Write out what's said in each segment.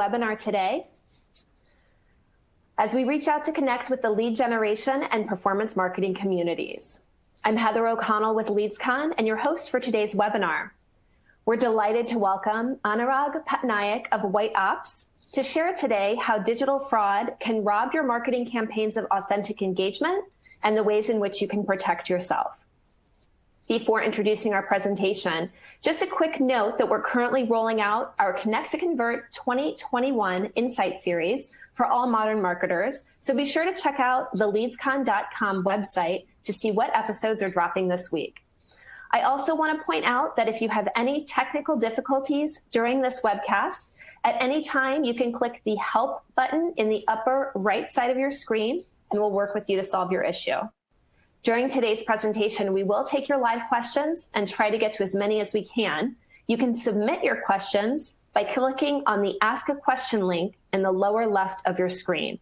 Webinar today as we reach out to connect with the lead generation and performance marketing communities. I'm Heather O'Connell with LeadsCon and your host for today's webinar. We're delighted to welcome Anurag Patnaik of White Ops to share today how digital fraud can rob your marketing campaigns of authentic engagement and the ways in which you can protect yourself. Before introducing our presentation, just a quick note that we're currently rolling out our Connect to Convert 2021 Insight Series for all modern marketers, so be sure to check out the LeadsCon.com website to see what episodes are dropping this week. I also want to point out that if you have any technical difficulties during this webcast, at any time you can click the Help button in the upper right side of your screen, and we'll work with you to solve your issue. During today's presentation, we will take your live questions and try to get to as many as we can. You can submit your questions by clicking on the Ask a Question link in the lower left of your screen.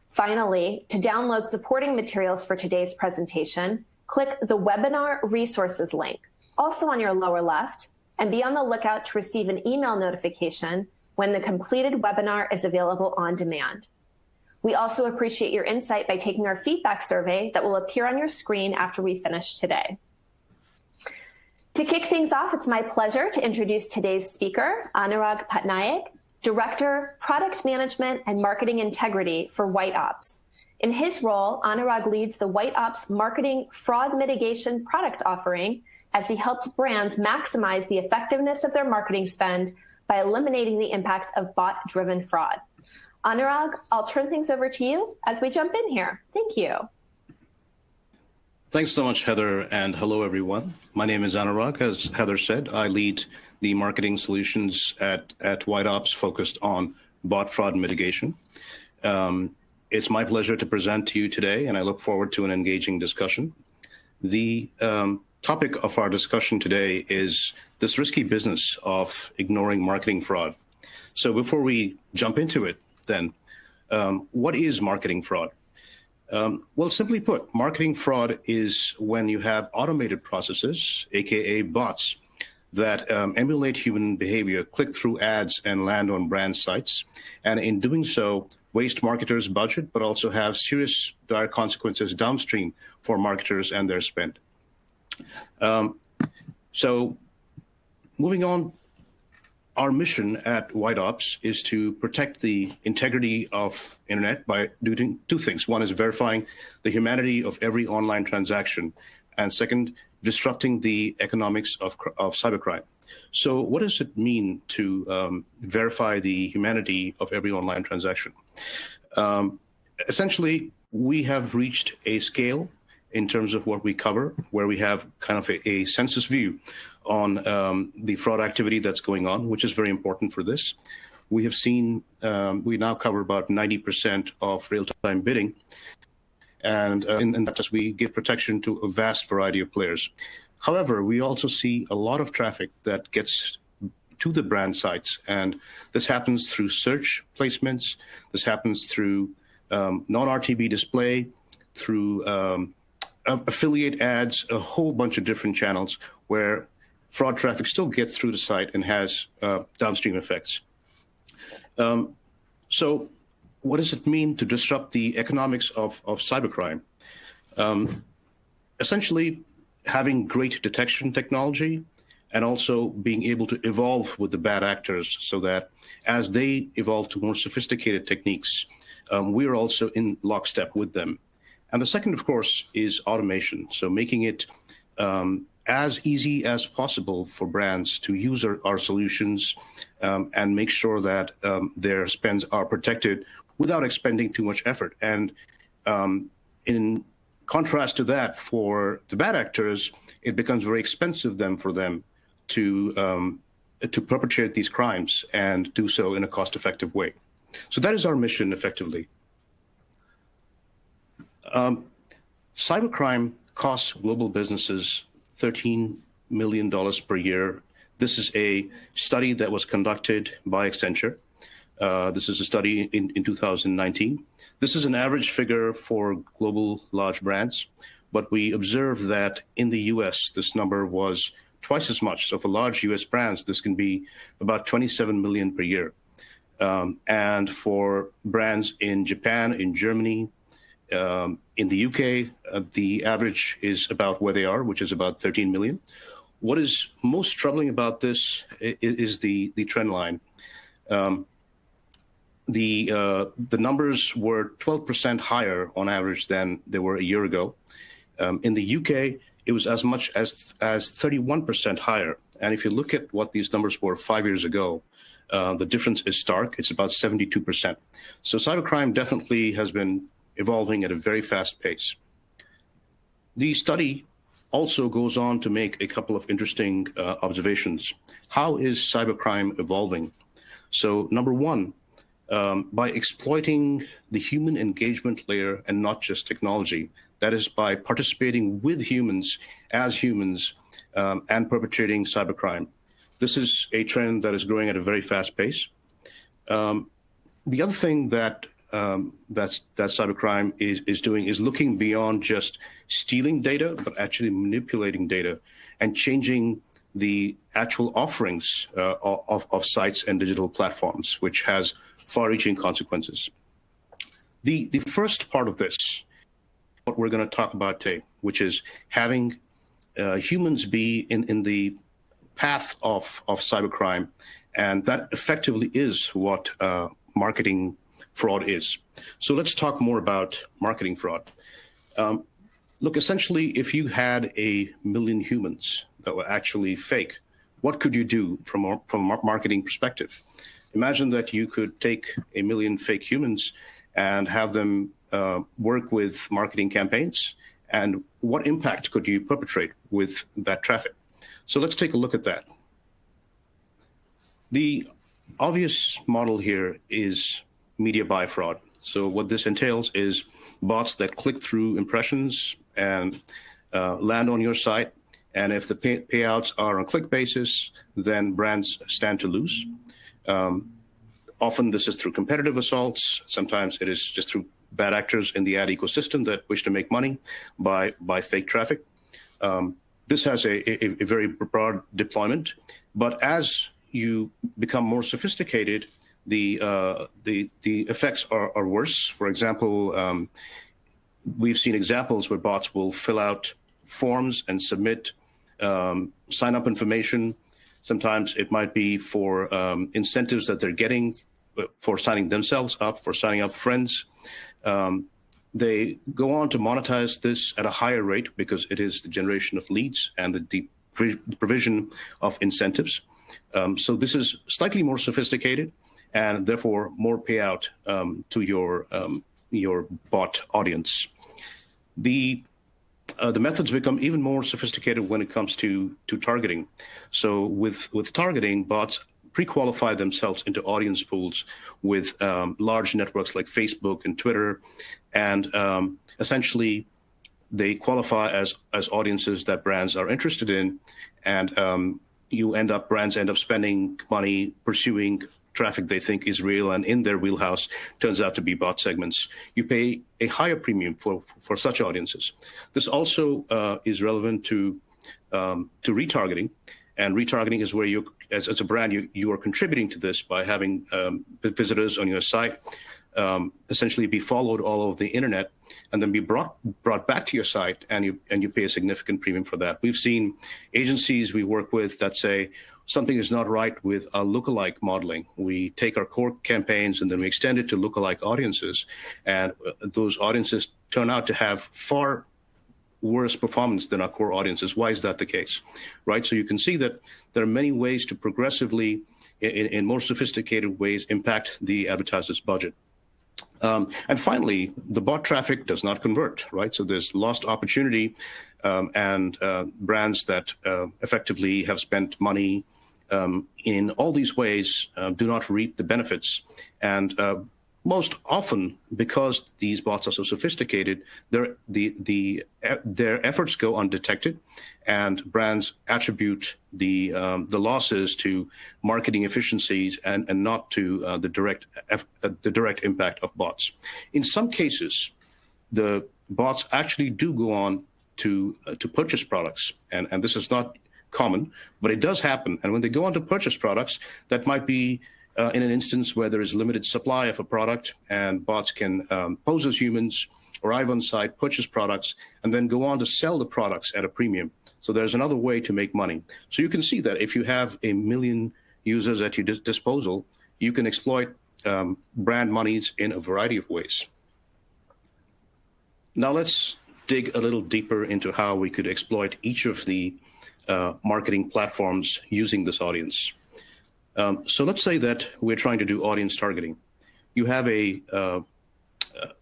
Finally, to download supporting materials for today's presentation, click the Webinar Resources link, also on your lower left, and be on the lookout to receive an email notification when the completed webinar is available on demand. We also appreciate your insight by taking our feedback survey that will appear on your screen after we finish today. To kick things off, it's my pleasure to introduce today's speaker, Anurag Patnaik, Director, Product Management and Marketing Integrity for White Ops. In his role, Anurag leads the White Ops Marketing Fraud Mitigation product offering as he helps brands maximize the effectiveness of their marketing spend by eliminating the impact of bot-driven fraud. Anurag, I'll turn things over to you as we jump in here. Thank you. Thanks so much, Heather, and hello, everyone. My name is Anurag. As Heather said, I lead the marketing solutions at White Ops focused on bot fraud mitigation. It's my pleasure to present to you today, and I look forward to an engaging discussion. The topic of our discussion today is this risky business of ignoring marketing fraud. So before we jump into it, then, what is marketing fraud? Well, simply put, marketing fraud is when you have automated processes, aka bots, that emulate human behavior, click through ads and land on brand sites, and in doing so, waste marketers' budget, but also have serious dire consequences downstream for marketers and their spend. So moving on, our mission at White Ops is to protect the integrity of internet by doing two things. One is verifying the humanity of every online transaction, and second, disrupting the economics of cybercrime. So what does it mean to verify the humanity of every online transaction? Essentially, we have reached a scale in terms of what we cover, where we have kind of a census view on the fraud activity that's going on, which is very important for this. We have seen, we now cover about 90% of real-time bidding, and in that we give protection to a vast variety of players. However, we also see a lot of traffic that gets to the brand sites, and this happens through search placements, this happens through non-RTB display, through affiliate ads, a whole bunch of different channels where fraud traffic still gets through the site and has downstream effects. So what does it mean to disrupt the economics of cybercrime? Essentially, having great detection technology and also being able to evolve with the bad actors so that as they evolve to more sophisticated techniques, we're also in lockstep with them. And the second, of course, is automation. So making it as easy as possible for brands to use our solutions and make sure that their spends are protected without expending too much effort. And in contrast to that, for the bad actors, it becomes very expensive then for them to perpetrate these crimes and do so in a cost-effective way. So that is our mission, effectively. Cybercrime costs global businesses $13 million per year. This is a study that was conducted by Accenture. This is a study in 2019. This is an average figure for global large brands, but we observed that in the US, this number was twice as much. So for large US brands, this can be about 27 million per year. And for brands in Japan, in Germany, in the UK, the average is about where they are, which is about 13 million. What is most troubling about this is the trend line. The numbers were 12% higher on average than they were a year ago. In the UK, it was as much as 31% higher. And if you look at what these numbers were 5 years ago, the difference is stark. It's about 72%. So cybercrime definitely has been evolving at a very fast pace. The study also goes on to make a couple of interesting observations. How is cybercrime evolving? So number one, by exploiting the human engagement layer and not just technology, that is by participating with humans as humans and perpetrating cybercrime. This is a trend that is growing at a very fast pace. The other thing that cybercrime is doing is looking beyond just stealing data, but actually manipulating data and changing the actual offerings of sites and digital platforms, which has far-reaching consequences. The first part of this, what we're going to talk about today, which is having humans be in the path of cybercrime, and that effectively is what marketing fraud is. So let's talk more about marketing fraud. Look, essentially, if you had 1 million humans that were actually fake, what could you do from a marketing perspective? Imagine that you could take 1 million fake humans and have them work with marketing campaigns, and what impact could you perpetrate with that traffic? So let's take a look at that. The obvious model here is media buy fraud. So what this entails is bots that click through impressions and land on your site. And if the payouts are on click basis, then brands stand to lose. Often this is through competitive assaults. Sometimes it is just through bad actors in the ad ecosystem that wish to make money by fake traffic. This has a very broad deployment, but as you become more sophisticated, the effects are worse. For example, we've seen examples where bots will fill out forms and submit sign-up information. Sometimes it might be for incentives that they're getting for signing themselves up, for signing up friends. They go on to monetize this at a higher rate because it is the generation of leads and the provision of incentives. So this is slightly more sophisticated and therefore more payout to your bot audience. The methods become even more sophisticated when it comes to targeting. So with targeting, bots pre-qualify themselves into audience pools with large networks like Facebook and Twitter, and essentially they qualify as audiences that brands are interested in, and brands end up spending money pursuing traffic they think is real and in their wheelhouse turns out to be bot segments. You pay a higher premium for such audiences. This also is relevant to retargeting, and retargeting is where you, as a brand, you are contributing to this by having visitors on your site essentially be followed all over the internet and then be brought back to your site, and you pay a significant premium for that. We've seen agencies we work with that say something is not right with our lookalike modeling. We take our core campaigns and then we extend it to lookalike audiences, and those audiences turn out to have far worse performance than our core audiences. Why is that the case, right? So you can see that there are many ways to progressively, in more sophisticated ways, impact the advertiser's budget. And finally, the bot traffic does not convert, right? So there's lost opportunity, and brands that effectively have spent money in all these ways do not reap the benefits. And most often, because these bots are so sophisticated, their efforts go undetected, and brands attribute the losses to marketing efficiencies and not to the direct impact of bots. In some cases, the bots actually do go on to purchase products, and this is not common, but it does happen. And when they go on to purchase products, that might be in an instance where there is limited supply of a product and bots can pose as humans, arrive on site, purchase products, and then go on to sell the products at a premium. So there's another way to make money. So you can see that if you have 1 million users at your disposal, you can exploit brand monies in a variety of ways. Now let's dig a little deeper into how we could exploit each of the marketing platforms using this audience. So let's say that we're trying to do audience targeting. You have a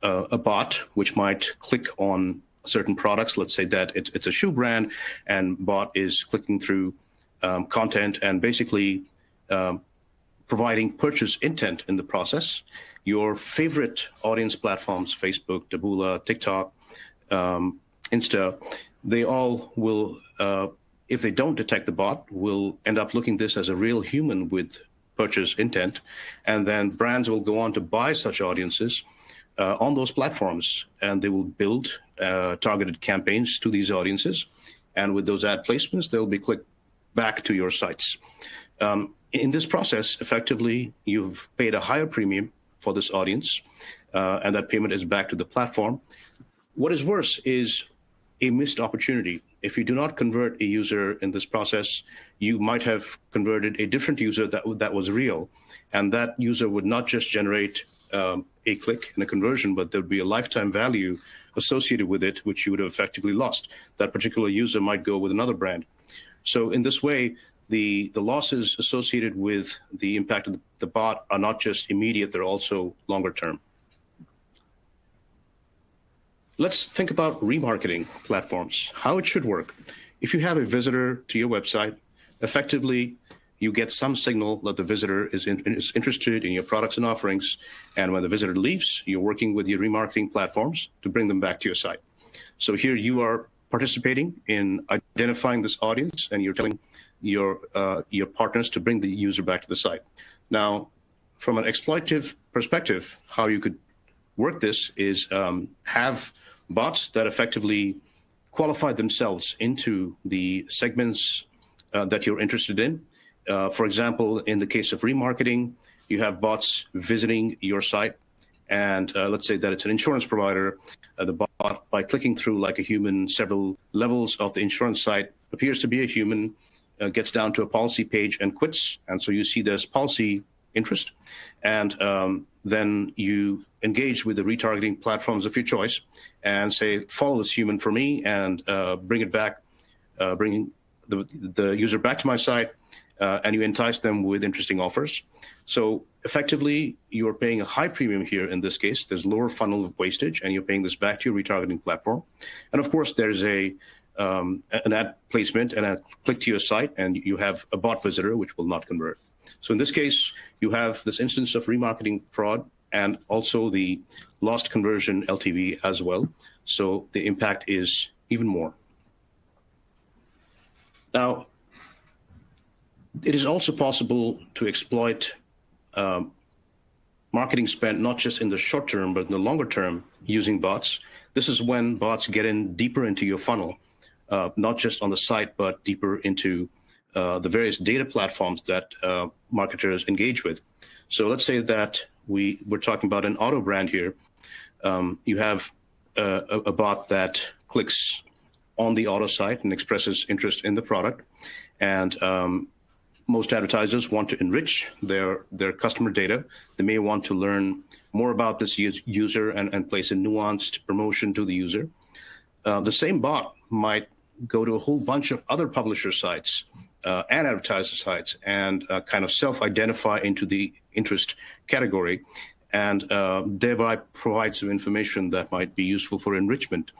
bot which might click on certain products. Let's say that it's a shoe brand, and bot is clicking through content and basically providing purchase intent in the process. Your favorite audience platforms, Facebook, Taboola, TikTok, Insta, they all will, if they don't detect the bot, will end up looking this as a real human with purchase intent. And then brands will go on to buy such audiences on those platforms, and they will build targeted campaigns to these audiences. And with those ad placements, they'll be clicked back to your sites. In this process, effectively, you've paid a higher premium for this audience, and that payment is back to the platform. What is worse is a missed opportunity. If you do not convert a user in this process, you might have converted a different user that was real, and that user would not just generate a click and a conversion, but there would be a lifetime value associated with it, which you would have effectively lost. That particular user might go with another brand. So in this way, the losses associated with the impact of the bot are not just immediate, they're also longer term. Let's think about remarketing platforms, how it should work. If you have a visitor to your website, effectively, you get some signal that the visitor is interested in your products and offerings. And when the visitor leaves, you're working with your remarketing platforms to bring them back to your site. So here you are participating in identifying this audience, and you're telling your partners to bring the user back to the site. Now, from an exploitative perspective, how you could work this is have bots that effectively qualify themselves into the segments that you're interested in. For example, in the case of remarketing, you have bots visiting your site, and let's say that it's an insurance provider. The bot, by clicking through like a human, several levels of the insurance site, appears to be a human, gets down to a policy page and quits. And so you see there's policy interest, and then you engage with the retargeting platforms of your choice and say, follow this human for me and bring it back, bringing the user back to my site, and you entice them with interesting offers. So effectively, you're paying a high premium here in this case. There's lower funnel of wastage, and you're paying this back to your retargeting platform. And of course, there's an ad placement and a click to your site, and you have a bot visitor, which will not convert. So in this case, you have this instance of remarketing fraud and also the lost conversion LTV as well. So the impact is even more. Now, it is also possible to exploit marketing spend, not just in the short term, but in the longer term using bots. This is when bots get in deeper into your funnel, not just on the site, but deeper into the various data platforms that marketers engage with. So let's say that we're talking about an auto brand here. You have a bot that clicks on the auto site and expresses interest in the product. And most advertisers want to enrich their customer data. They may want to learn more about this user and place a nuanced promotion to the user. The same bot might go to a whole bunch of other publisher sites and advertiser sites and kind of self-identify into the interest category, and thereby provide some information that might be useful for enrichment.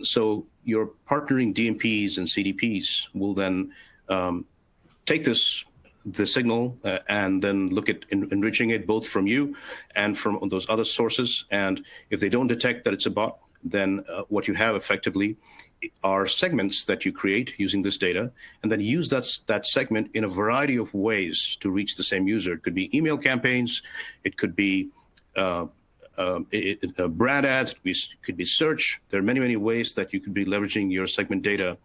So your partnering DMPs and CDPs will then take the signal and then look at enriching it both from you and from those other sources. And if they don't detect that it's a bot, then what you have effectively are segments that you create using this data, and then use that segment in a variety of ways to reach the same user. It could be email campaigns, it could be brand ads, it could be search. There are many, many ways that you could be leveraging your segment data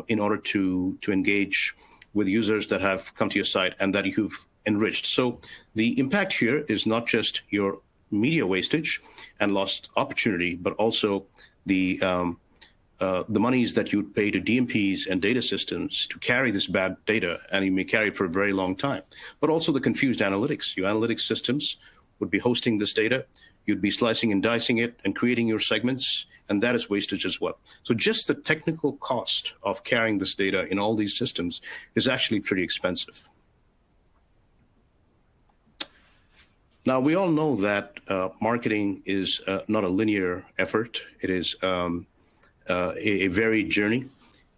in order to engage with users that have come to your site and that you've enriched. So the impact here is not just your media wastage and lost opportunity, but also the monies that you'd pay to DMPs and data systems to carry this bad data, and you may carry it for a very long time. But also the confused analytics. Your analytics systems would be hosting this data. You'd be slicing and dicing it and creating your segments, and that is wastage as well. So just the technical cost of carrying this data in all these systems is actually pretty expensive. Now, we all know that marketing is not a linear effort. It is a varied journey.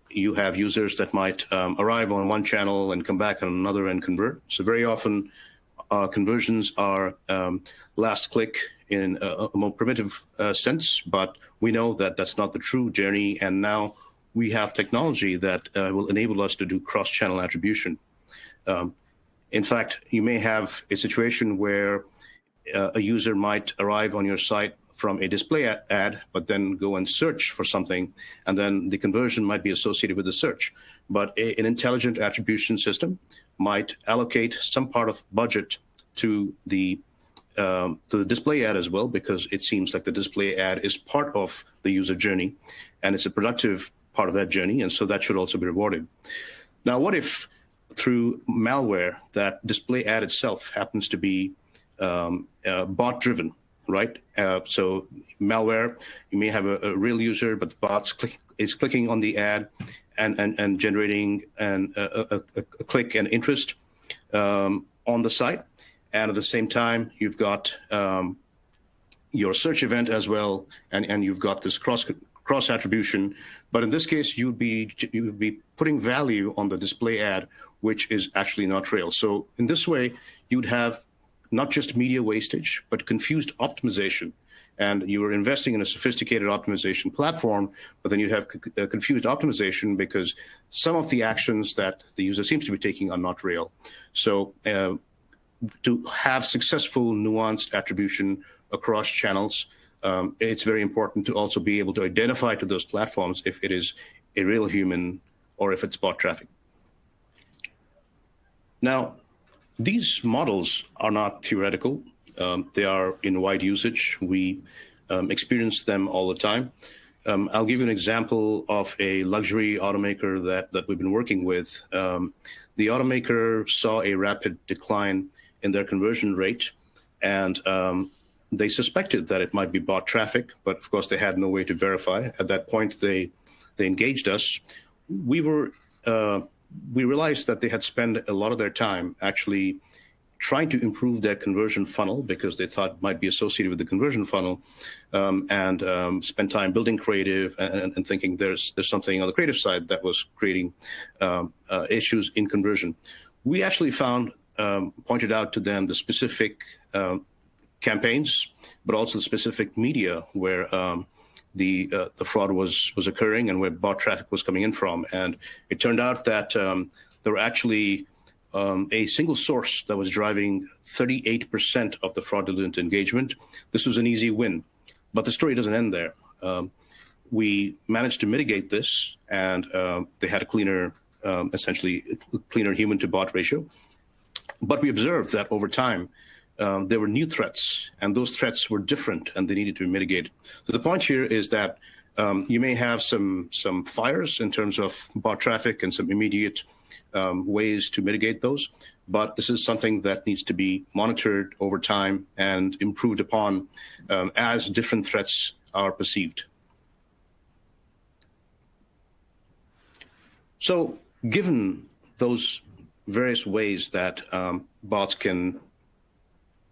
You have users that might arrive on one channel and come back on another and convert. So very often conversions are last click in a more primitive sense, but we know that that's not the true journey. And now we have technology that will enable us to do cross-channel attribution. In fact, you may have a situation where a user might arrive on your site from a display ad, but then go and search for something, and then the conversion might be associated with the search. But an intelligent attribution system might allocate some part of budget to the display ad as well, because it seems like the display ad is part of the user journey, and it's a productive part of that journey, and so that should also be rewarded. Now, what if through malware that display ad itself happens to be bot-driven, right? So malware, you may have a real user, but the bot is clicking on the ad and generating a click and interest on the site. And at the same time, you've got your search event as well, and you've got this cross attribution. But in this case, you would be putting value on the display ad, which is actually not real. So in this way, you'd have not just media wastage, but confused optimization. And you are investing in a sophisticated optimization platform, but then you have confused optimization because some of the actions that the user seems to be taking are not real. So to have successful nuanced attribution across channels, it's very important to also be able to identify to those platforms if it is a real human or if it's bot traffic. Now, these models are not theoretical. They are in wide usage. We experience them all the time. I'll give you an example of a luxury automaker that we've been working with. The automaker saw a rapid decline in their conversion rate, and they suspected that it might be bot traffic, but of course they had no way to verify. At that point, they engaged us. We realized that they had spent a lot of their time actually trying to improve their conversion funnel because they thought it might be associated with the conversion funnel, and spent time building creative and thinking there's something on the creative side that was creating issues in conversion. We actually pointed out to them the specific campaigns, but also the specific media where the fraud was occurring and where bot traffic was coming in from. And it turned out that there were actually a single source that was driving 38% of the fraudulent engagement. This was an easy win, but the story doesn't end there. We managed to mitigate this, and they had a cleaner, essentially cleaner human to bot ratio. But we observed that over time, there were new threats, and those threats were different, and they needed to be mitigated. So the point here is that you may have some fires in terms of bot traffic and some immediate ways to mitigate those, but this is something that needs to be monitored over time and improved upon as different threats are perceived. So given those various ways that bots can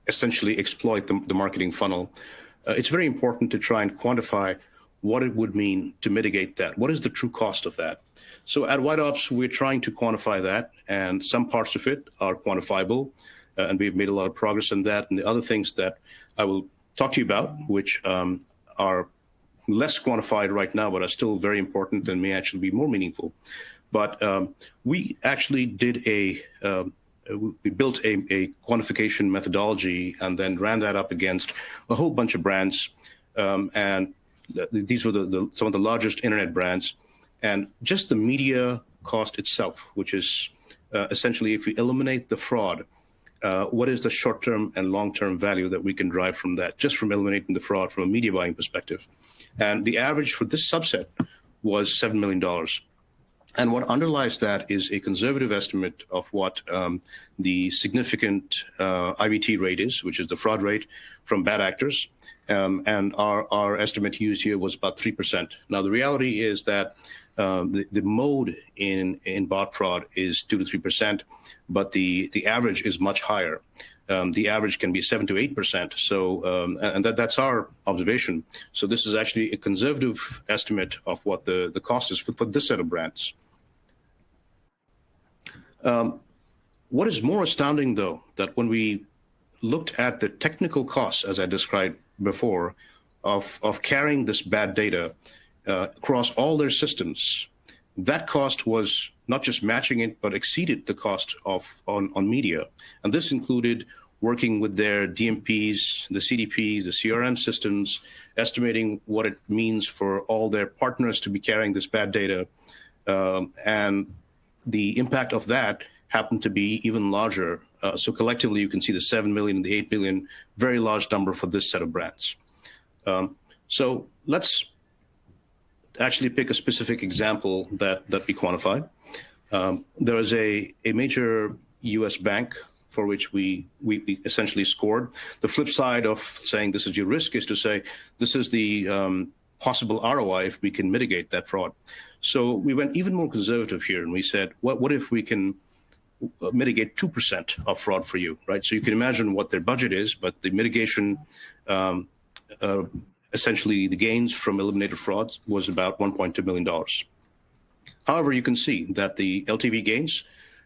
essentially exploit the marketing funnel, it's very important to try and quantify what it would mean to mitigate that. What is the true cost of that? So at White Ops, we're trying to quantify that, and some parts of it are quantifiable, and we've made a lot of progress in that. And the other things that I will talk to you about, which are less quantified right now, but are still very important and may actually be more meaningful. But we actually did we built a quantification methodology and then ran that up against a whole bunch of brands. And these were some of the largest internet brands. And just the media cost itself, which is essentially if we eliminate the fraud, what is the short-term and long-term value that we can drive from that, just from eliminating the fraud from a media buying perspective. And the average for this subset was $7 million. And what underlies that is a conservative estimate of what the significant IVT rate is, which is the fraud rate from bad actors. And our estimate used here was about 3%. Now, the reality is that the mode in bot fraud is 2 to 3%, but the average is much higher. The average can be 7 to 8%. So, and that's our observation. So this is actually a conservative estimate of what the cost is for this set of brands. What is more astounding, though, that when we looked at the technical costs, as I described before, of carrying this bad data across all their systems, that cost was not just matching it, but exceeded the cost on media. And this included working with their DMPs, the CDPs, the CRM systems, estimating what it means for all their partners to be carrying this bad data. And the impact of that happened to be even larger. So collectively, you can see the 7 million and the 8 million, very large number for this set of brands. So let's actually pick a specific example that we quantified. There is a major US bank for which we essentially scored. The flip side of saying this is your risk is to say this is the possible ROI if we can mitigate that fraud. So we went even more conservative here, and we said, what if we can mitigate 2% of fraud for you, right? So you can imagine what their budget is, but the mitigation, essentially the gains from eliminated frauds was about $1.2 million. However, you can see that the LTV gains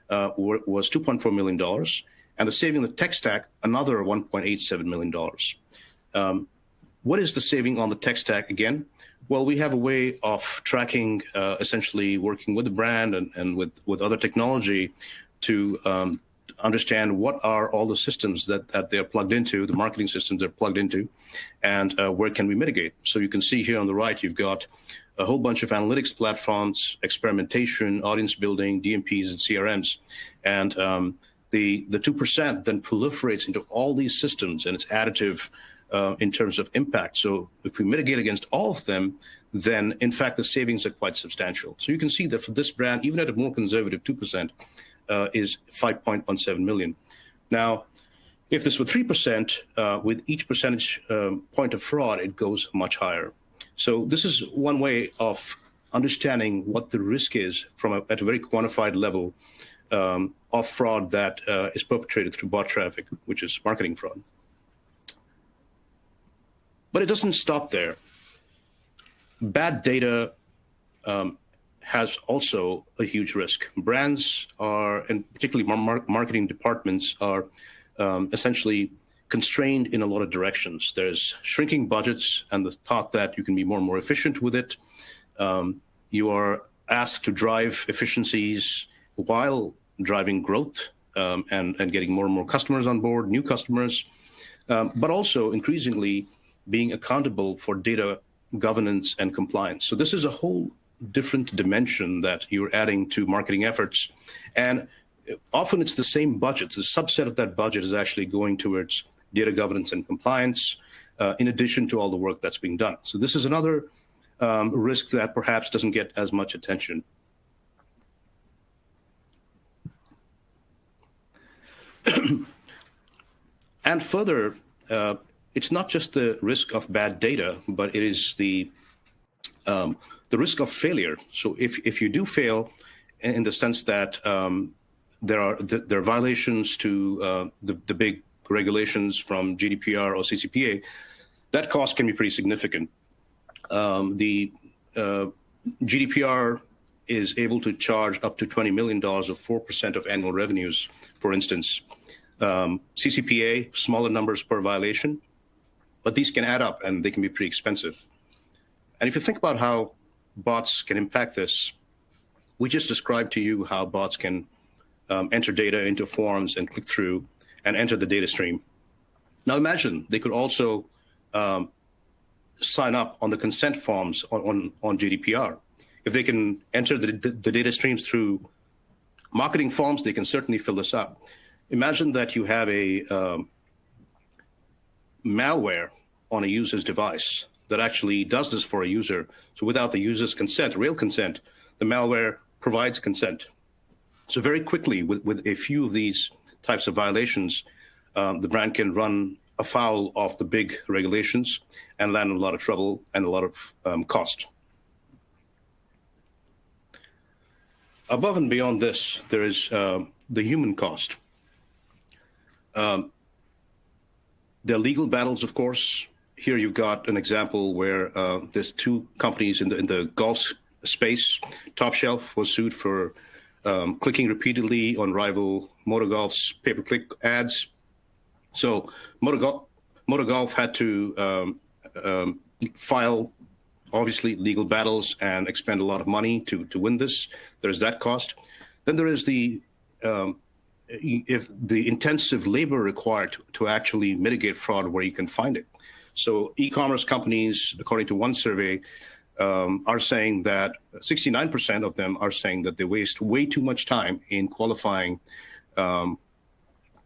was $2.4 million, and the saving on the tech stack, another $1.87 million. What is the saving on the tech stack again? Well, we have a way of tracking, essentially working with the brand and with other technology to understand what are all the systems that they're plugged into, the marketing systems they're plugged into, and where can we mitigate. So you can see here on the right, you've got a whole bunch of analytics platforms, experimentation, audience building, DMPs, and CRMs. And the 2% then proliferates into all these systems, and it's additive in terms of impact. So if we mitigate against all of them, then in fact, the savings are quite substantial. So you can see that for this brand, even at a more conservative 2%, is 5.17 million. Now, if this were 3%, with each percentage point of fraud, it goes much higher. So this is one way of understanding what the risk is at a very quantified level of fraud that is perpetrated through bot traffic, which is marketing fraud. But it doesn't stop there. Bad data has also a huge risk. Brands are, and particularly marketing departments, are essentially constrained in a lot of directions. There's shrinking budgets and the thought that you can be more and more efficient with it. You are asked to drive efficiencies while driving growth and getting more and more customers on board, new customers, but also increasingly being accountable for data governance and compliance. So this is a whole different dimension that you're adding to marketing efforts. And often it's the same budget. The subset of that budget is actually going towards data governance and compliance, in addition to all the work that's being done. So this is another risk that perhaps doesn't get as much attention. And further, it's not just the risk of bad data, but it is the risk of failure. So if you do fail, in the sense that there are violations to the big regulations from GDPR or CCPA, that cost can be pretty significant. The GDPR is able to charge up to $20 million of 4% of annual revenues, for instance. CCPA, smaller numbers per violation, but these can add up and they can be pretty expensive. And if you think about how bots can impact this, we just described to you how bots can enter data into forms and click through and enter the data stream. Now imagine they could also sign up on the consent forms on GDPR. If they can enter the data streams through marketing forms, they can certainly fill this up. Imagine that you have a malware on a user's device that actually does this for a user. So without the user's consent, real consent, the malware provides consent. So very quickly, with a few of these types of violations, the brand can run afoul of the big regulations and land in a lot of trouble and a lot of cost. Above and beyond this, there is the human cost. There are legal battles, of course. Here you've got an example where there's two companies in the golf space. Top Shelf was sued for clicking repeatedly on rival MotoGolf's pay-per-click ads. So MotoGolf had to file, obviously, legal battles and expend a lot of money to win this. There's that cost. Then there is the intensive labor required to actually mitigate fraud where you can find it. So e-commerce companies, according to one survey, are saying that 69% of them are saying that they waste way too much time in qualifying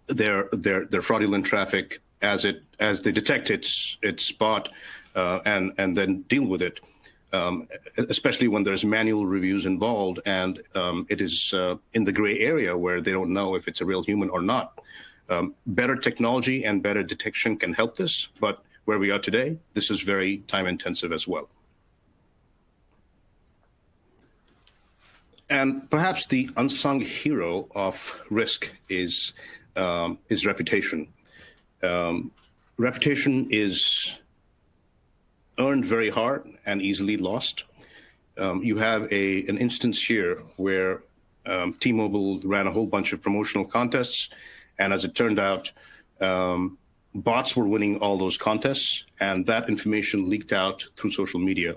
their fraudulent traffic as they detect its bot and then deal with it, especially when there's manual reviews involved and it is in the gray area where they don't know if it's a real human or not. Better technology and better detection can help this, but where we are today, this is very time intensive as well. And perhaps the unsung hero of risk is reputation. Reputation is earned very hard and easily lost. You have an instance here where T-Mobile ran a whole bunch of promotional contests, and as it turned out, bots were winning all those contests, and that information leaked out through social media.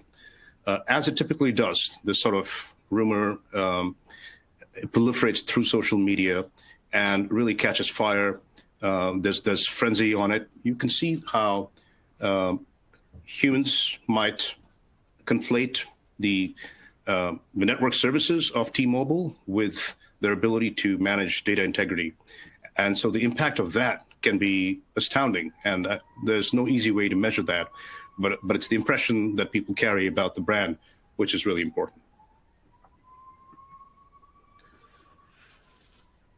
As it typically does, this sort of rumor proliferates through social media and really catches fire. There's frenzy on it. You can see how humans might conflate the network services of T-Mobile with their ability to manage data integrity. And so the impact of that can be astounding. And there's no easy way to measure that, but it's the impression that people carry about the brand, which is really important.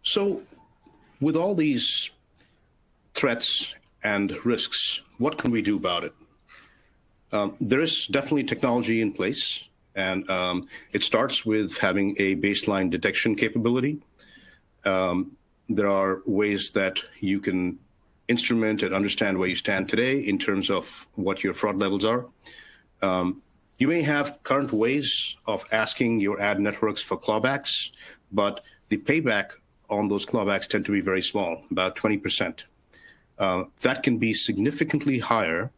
So with all these threats and risks, what can we do about it? There is definitely technology in place, and it starts with having a baseline detection capability. There are ways that you can instrument and understand where you stand today in terms of what your fraud levels are. You may have current ways of asking your ad networks for clawbacks, but the payback on those clawbacks tend to be very small, about 20%. That can be significantly higher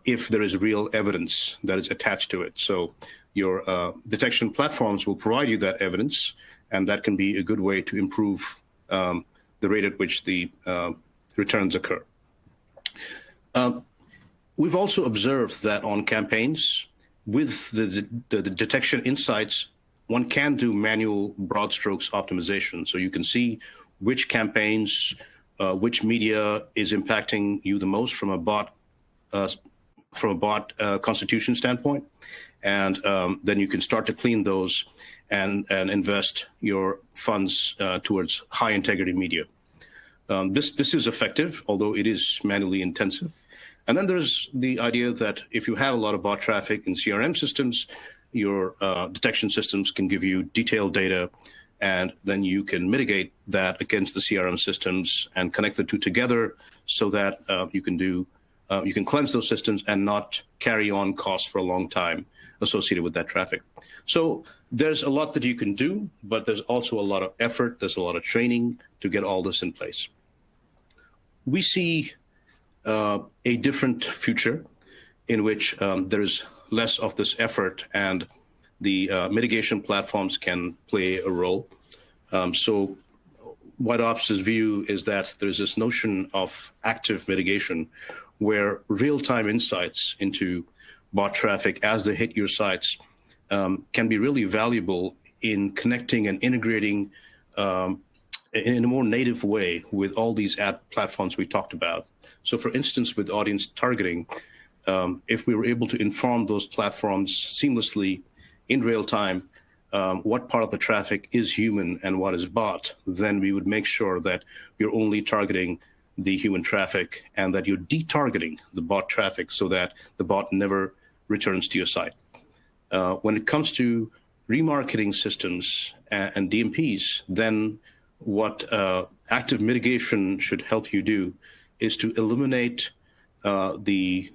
if there is real evidence that is attached to it. So your detection platforms will provide you that evidence, and that can be a good way to improve the rate at which the returns occur. We've also observed that on campaigns, with the detection insights, one can do manual broad strokes optimization. So you can see which campaigns, which media is impacting you the most from a bot constitution standpoint, and then you can start to clean those and invest your funds towards high integrity media. This is effective, although it is manually intensive. And then there's the idea that if you have a lot of bot traffic in CRM systems, your detection systems can give you detailed data, and then you can mitigate that against the CRM systems and connect the two together so that you can cleanse those systems and not carry on costs for a long time associated with that traffic. So there's a lot that you can do, but there's also a lot of effort, there's a lot of training to get all this in place. We see a different future in which there's less of this effort and the mitigation platforms can play a role. So White Ops' view is that there's this notion of active mitigation where real-time insights into bot traffic as they hit your sites can be really valuable in connecting and integrating in a more native way with all these ad platforms we talked about. So for instance, with audience targeting, if we were able to inform those platforms seamlessly in real time, what part of the traffic is human and what is bot, then we would make sure that you're only targeting the human traffic and that you're detargeting the bot traffic so that the bot never returns to your site. When it comes to remarketing systems and DMPs, then what active mitigation should help you do is to eliminate the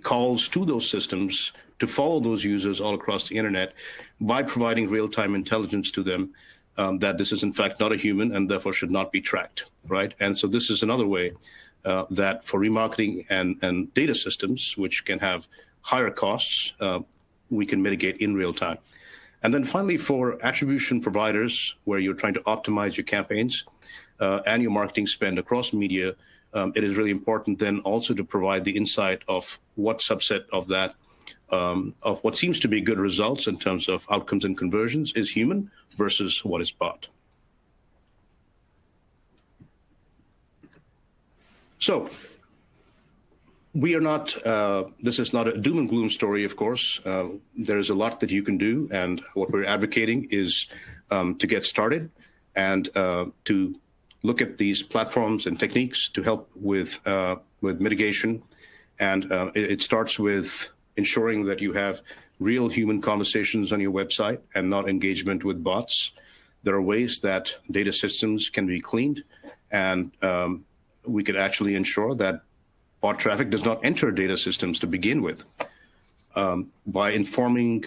calls to those systems to follow those users all across the internet by providing real-time intelligence to them that this is in fact not a human and therefore should not be tracked, right? And so this is another way that for remarketing and data systems, which can have higher costs, we can mitigate in real time. And then finally, for attribution providers, where you're trying to optimize your campaigns and your marketing spend across media, it is really important then also to provide the insight of what subset of that, of what seems to be good results in terms of outcomes and conversions is human versus what is bot. So we are not, this is not a doom and gloom story, of course. There's a lot that you can do. And what we're advocating is to get started and to look at these platforms and techniques to help with mitigation. And it starts with ensuring that you have real human conversations on your website and not engagement with bots. There are ways that data systems can be cleaned, and we could actually ensure that bot traffic does not enter data systems to begin with. By informing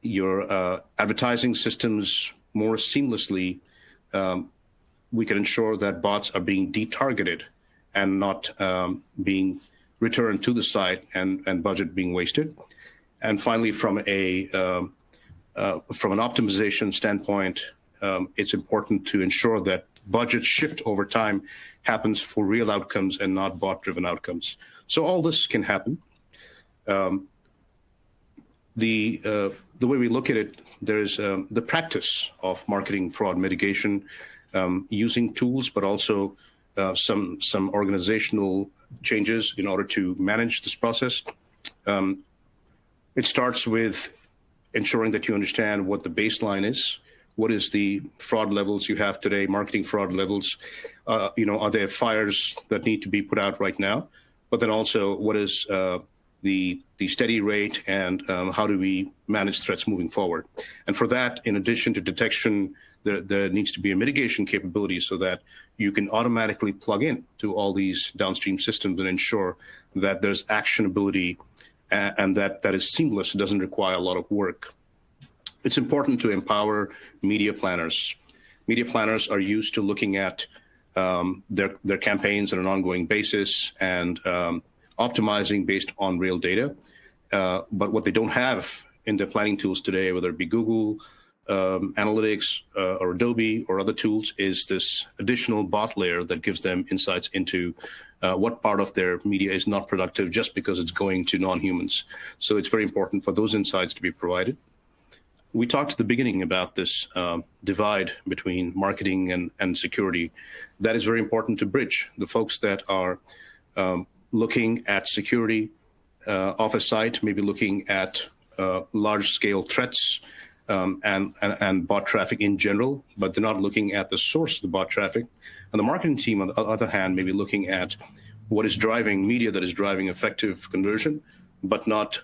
your advertising systems more seamlessly, we can ensure that bots are being detargeted and not being returned to the site and budget being wasted. And finally, from an optimization standpoint, it's important to ensure that budget shift over time happens for real outcomes and not bot-driven outcomes. So all this can happen. The way we look at it, there's the practice of marketing fraud mitigation using tools, but also some organizational changes in order to manage this process. It starts with ensuring that you understand what the baseline is. What is the fraud levels you have today, marketing fraud levels? Are there fires that need to be put out right now? But then also, what is the steady rate and how do we manage threats moving forward? And for that, in addition to detection, there needs to be a mitigation capability so that you can automatically plug in to all these downstream systems and ensure that there's actionability and that is seamless. It doesn't require a lot of work. It's important to empower media planners. Media planners are used to looking at their campaigns on an ongoing basis and optimizing based on real data. But what they don't have in their planning tools today, whether it be Google Analytics or Adobe or other tools, is this additional bot layer that gives them insights into what part of their media is not productive just because it's going to non-humans. So it's very important for those insights to be provided. We talked at the beginning about this divide between marketing and security. That is very important to bridge. The folks that are looking at security off a site, maybe looking at large-scale threats and bot traffic in general, but they're not looking at the source of the bot traffic. And the marketing team, on the other hand, may be looking at what is driving media that is driving effective conversion, but not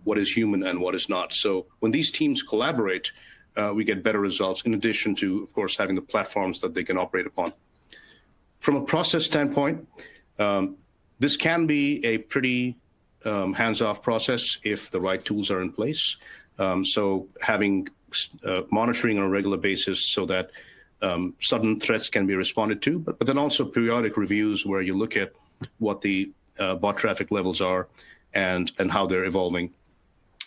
what is human and what is not. So when these teams collaborate, we get better results, in addition to, of course, having the platforms that they can operate upon. From a process standpoint, this can be a pretty hands-off process if the right tools are in place. So having monitoring on a regular basis so that sudden threats can be responded to, but then also periodic reviews where you look at what the bot traffic levels are and how they're evolving.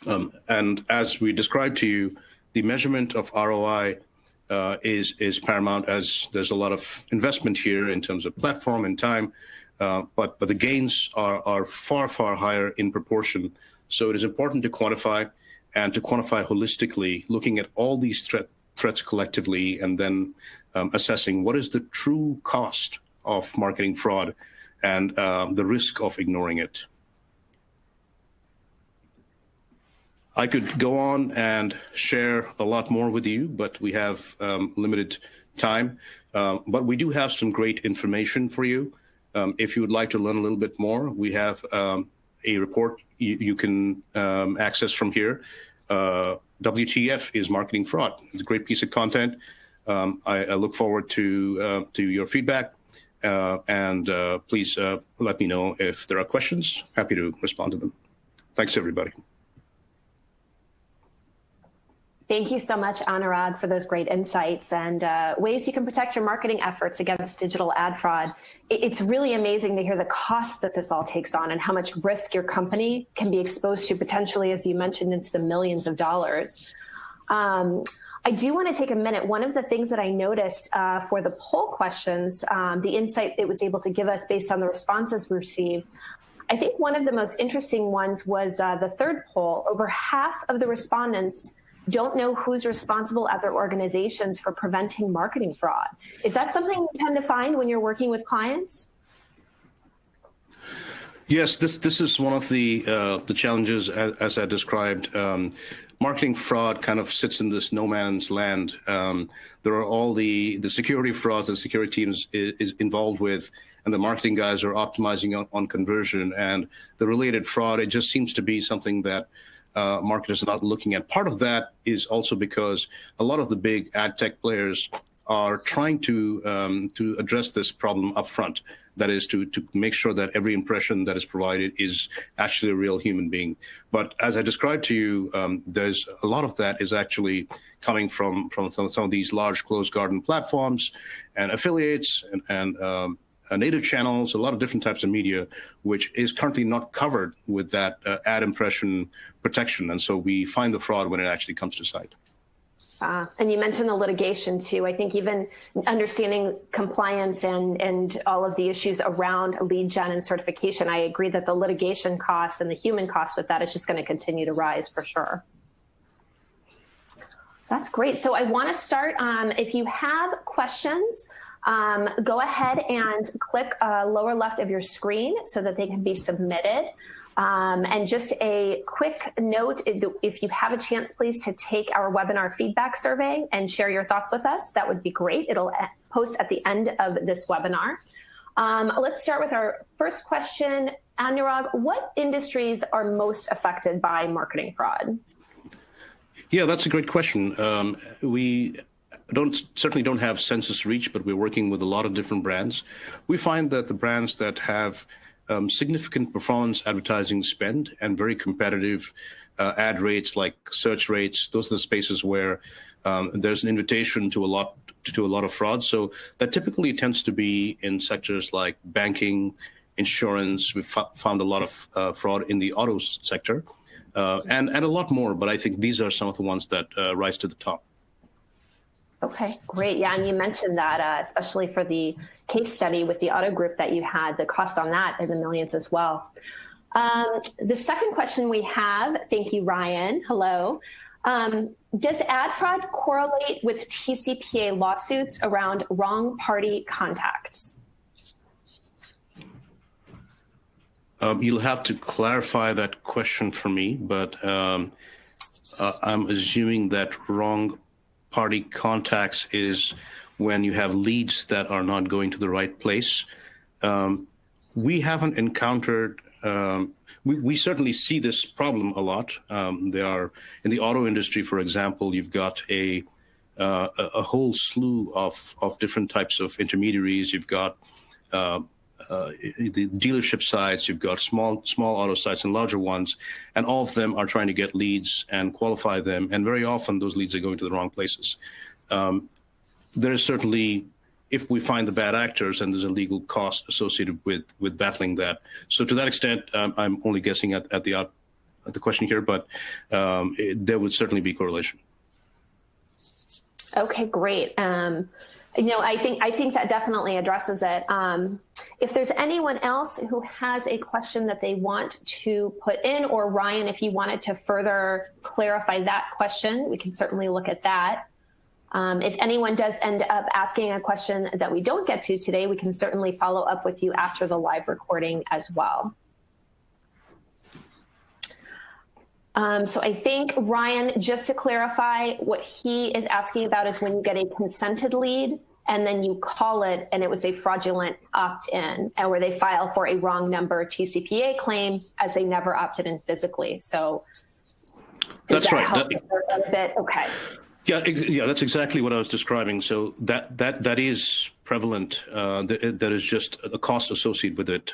And as we described to you, the measurement of ROI is paramount, as there's a lot of investment here in terms of platform and time, but the gains are far, far higher in proportion. So it is important to quantify and to quantify holistically, looking at all these threats collectively and then assessing what is the true cost of marketing fraud and the risk of ignoring it. I could go on and share a lot more with you, but we have limited time. But we do have some great information for you. If you would like to learn a little bit more, we have a report you can access from here. WTF is marketing fraud. It's a great piece of content. I look forward to your feedback. And please let me know if there are questions. Happy to respond to them. Thanks, everybody. Thank you so much, Anurag, for those great insights and ways you can protect your marketing efforts against digital ad fraud. It's really amazing to hear the cost that this all takes on and how much risk your company can be exposed to, potentially, as you mentioned, into the millions of dollars. I do want to take a minute. One of the things that I noticed for the poll questions, the insight it was able to give us based on the responses we received, I think one of the most interesting ones was the third poll. Over half of the respondents don't know who's responsible at their organizations for preventing marketing fraud. Is that something you tend to find when you're working with clients? Yes, this is one of the challenges, as I described. Marketing fraud kind of sits in this no man's land. There are all the security frauds that security teams is involved with, and the marketing guys are optimizing on conversion. And the related fraud, it just seems to be something that marketers are not looking at. Part of that is also because a lot of the big ad tech players are trying to address this problem up front. That is to make sure that every impression that is provided is actually a real human being. But as I described to you, there's a lot of that is actually coming from some of these large closed garden platforms and affiliates and native channels, a lot of different types of media, which is currently not covered with that ad impression protection. And so we find the fraud when it actually comes to sight. And you mentioned the litigation too. I think even understanding compliance and all of the issues around lead gen and certification, I agree that the litigation costs and the human costs with that is just going to continue to rise for sure. That's great. So I want to start, if you have questions, go ahead and click lower left of your screen so that they can be submitted. And just a quick note, if you have a chance, please, to take our webinar feedback survey and share your thoughts with us, that would be great. It'll post at the end of this webinar. Let's start with our first question. Anurag, what industries are most affected by marketing fraud? Yeah, that's a great question. We certainly don't have census reach, but we're working with a lot of different brands. We find that the brands that have significant performance advertising spend and very competitive ad rates, like search rates, those are the spaces where there's an invitation to a lot of fraud. So that typically tends to be in sectors like banking, insurance. We've found a lot of fraud in the auto sector and a lot more. But I think these are some of the ones that rise to the top. Okay, great. Yeah, and you mentioned that, especially for the case study with the auto group that you had, the cost on that in the millions as well. The second question we have, thank you, Ryan. Hello. Does ad fraud correlate with TCPA lawsuits around wrong party contacts? You'll have to clarify that question for me, but I'm assuming that wrong party contacts is when you have leads that are not going to the right place. We haven't encountered, we certainly see this problem a lot. There are, in the auto industry, for example, you've got a whole slew of different types of intermediaries. You've got the dealership sites, you've got small auto sites and larger ones, and all of them are trying to get leads and qualify them. And very often those leads are going to the wrong places. There is certainly, if we find the bad actors, and there's a legal cost associated with battling that. So to that extent, I'm only guessing at the question here, but there would certainly be correlation. Okay, great. I think that definitely addresses it. If there's anyone else who has a question that they want to put in, or Ryan, if you wanted to further clarify that question, we can certainly look at that. If anyone does end up asking a question that we don't get to today, we can certainly follow up with you after the live recording as well. So I think, Ryan, just to clarify, what he is asking about is when you get a consented lead and then you call it and it was a fraudulent opt-in, and where they file for a wrong number TCPA claim as they never opted in physically. So does that help a bit? Okay. Yeah, that's exactly what I was describing. So that is prevalent. There is just a cost associated with it.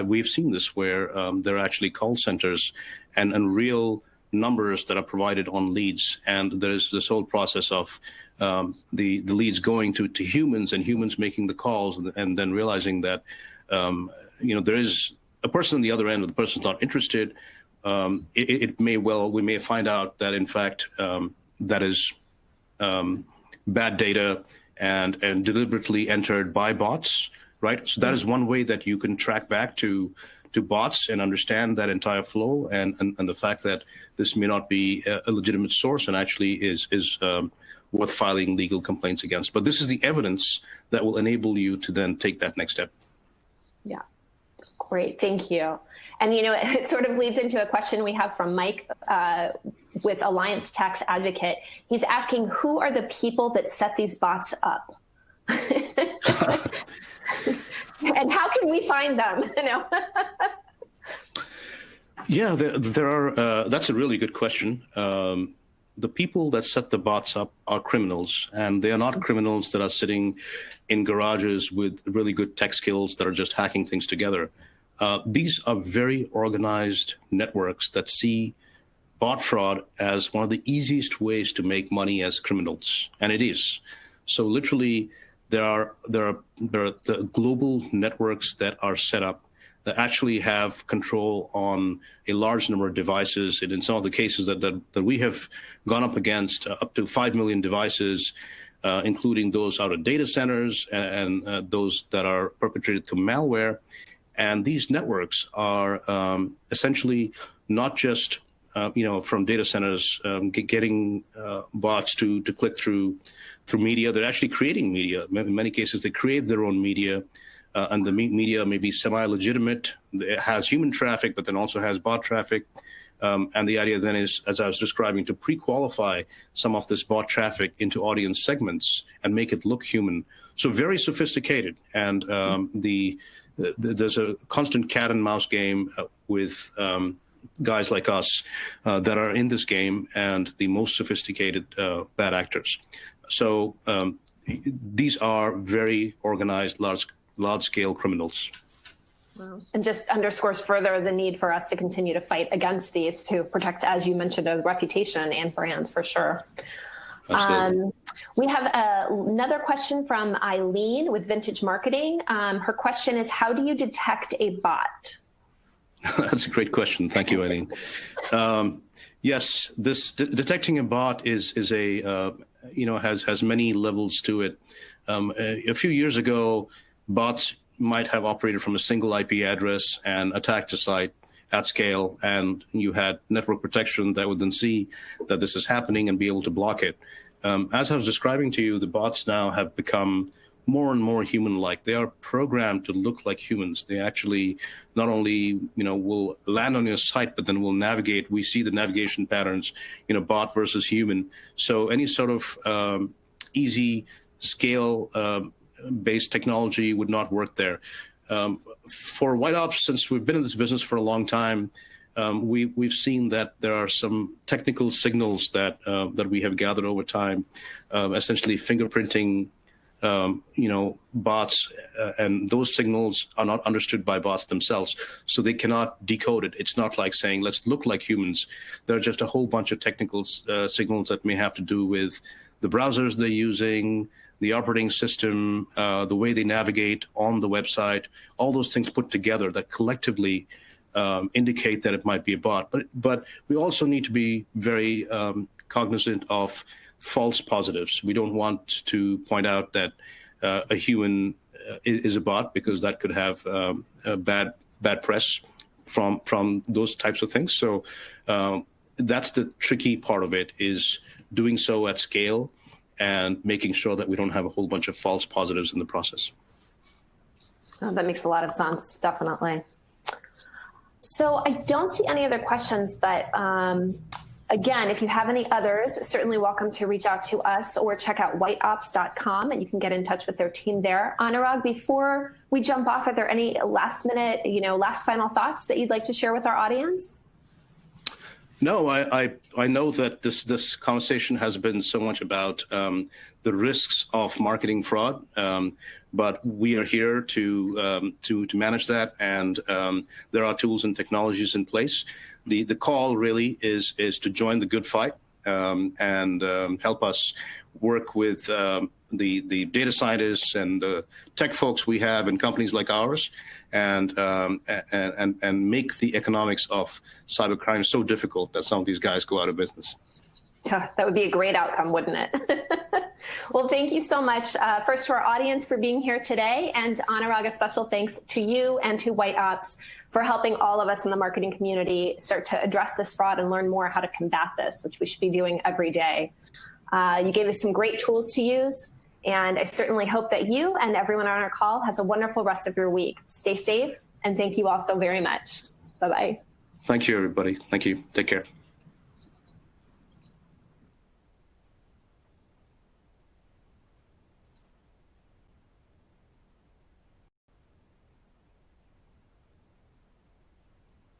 We've seen this where there are actually call centers and real numbers that are provided on leads, and there's this whole process of the leads going to humans and humans making the calls, and then realizing that there is a person on the other end, but the person's not interested. We may find out that in fact that is bad data and deliberately entered by bots, right? So that is one way that you can track back to bots and understand that entire flow and the fact that this may not be a legitimate source and actually is worth filing legal complaints against. But this is the evidence that will enable you to then take that next step. Yeah, great, thank you. And it sort of leads into a question we have from Mike with Alliance Tax Advocate. He's asking, who are the people that set these bots up? And how can we find them? Yeah, there are. That's a really good question. The people that set the bots up are criminals, and they are not criminals that are sitting in garages with really good tech skills that are just hacking things together. These are very organized networks that see bot fraud as one of the easiest ways to make money as criminals, and it is. So literally, there are the global networks that are set up that actually have control on a large number of devices. And in some of the cases that we have gone up against, up to 5 million devices, including those out of data centers and those that are perpetrated through malware. And these networks are essentially not just from data centers getting bots to click through media. They're actually creating media. In many cases, they create their own media, and the media may be semi-legitimate. It has human traffic, but then also has bot traffic. And the idea then is, as I was describing, to pre-qualify some of this bot traffic into audience segments and make it look human. So very sophisticated. And there's a constant cat and mouse game with guys like us that are in this game, and the most sophisticated bad actors. So these are very organized, large-scale criminals. Wow. And just underscores further the need for us to continue to fight against these to protect, as you mentioned, a reputation and brands for sure. We have another question from Eileen with Vintage Marketing. Her question is, how do you detect a bot? That's a great question. Thank you, Eileen. Yes, this detecting a bot is has many levels to it. A few years ago, bots might have operated from a single IP address and attacked a site at scale, and you had network protection that would then see that this is happening and be able to block it. As I was describing to you, the bots now have become more and more human-like. They are programmed to look like humans. They actually not only, will land on your site, but then will navigate. We see the navigation patterns, bot versus human. So any sort of easy scale based technology would not work there. For White Ops, since we've been in this business for a long time, we've seen that there are some technical signals that we have gathered over time, essentially fingerprinting bots, and those signals are not understood by bots themselves, so they cannot decode it. It's not like saying, let's look like humans. There are just a whole bunch of technical signals that may have to do with the browsers they're using, the operating system, the way they navigate on the website, all those things put together that collectively indicate that it might be a bot. But we also need to be very cognizant of false positives. We don't want to point out that a human is a bot, because that could have bad press from those types of things. So that's the tricky part of it, is doing so at scale and making sure that we don't have a whole bunch of false positives in the process. Oh, that makes a lot of sense, definitely. So I don't see any other questions, but again, if you have any others, certainly welcome to reach out to us or check out whiteops.com and you can get in touch with their team there. Anurag, before we jump off, are there any last minute, last final thoughts that you'd like to share with our audience? No, I know that this conversation has been so much about the risks of marketing fraud, but we are here to manage that, and there are tools and technologies in place. The call really is to join the good fight and help us work with the data scientists and the tech folks we have in companies like ours, and make the economics of cybercrime so difficult that some of these guys go out of business. Yeah, that would be a great outcome, wouldn't it? Well, thank you so much, first to our audience for being here today, and Anurag, a special thanks to you and to White Ops for helping all of us in the marketing community start to address this fraud and learn more how to combat this, which we should be doing every day. You gave us some great tools to use, and I certainly hope that you and everyone on our call has a wonderful rest of your week. Stay safe, and thank you all so very much. Bye-bye. Thank you, everybody. Thank you. Take care.